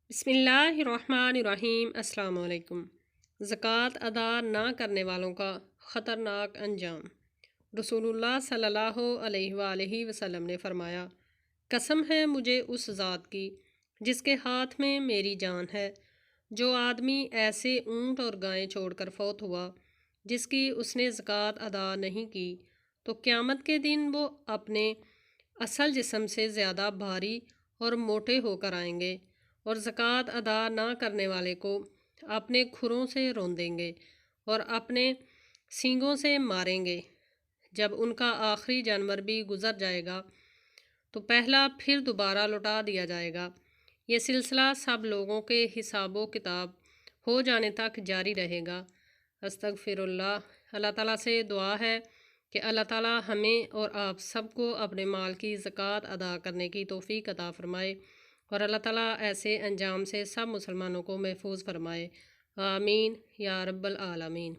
بسم اللہ الرحمن الرحیم۔ السلام علیکم۔ زکوٰۃ ادا نہ کرنے والوں کا خطرناک انجام۔ رسول اللہ صلی اللہ علیہ وآلہ وسلم نے فرمایا، قسم ہے مجھے اس ذات کی جس کے ہاتھ میں میری جان ہے، جو آدمی ایسے اونٹ اور گائیں چھوڑ کر فوت ہوا جس کی اس نے زکوٰۃ ادا نہیں کی، تو قیامت کے دن وہ اپنے اصل جسم سے زیادہ بھاری اور موٹے ہو کر آئیں گے، اور زکوٰۃ ادا نہ کرنے والے کو اپنے کھروں سے روندیں گے اور اپنے سینگوں سے ماریں گے۔ جب ان کا آخری جانور بھی گزر جائے گا تو پہلا پھر دوبارہ لوٹا دیا جائے گا۔ یہ سلسلہ سب لوگوں کے حساب و کتاب ہو جانے تک جاری رہے گا۔ استغفر اللہ۔ اللہ تعالیٰ سے دعا ہے کہ اللہ تعالیٰ ہمیں اور آپ سب کو اپنے مال کی زکوٰۃ ادا کرنے کی توفیق عطا فرمائے، اور اللہ تعالیٰ ایسے انجام سے سب مسلمانوں کو محفوظ فرمائے۔ آمین یا رب العالمین۔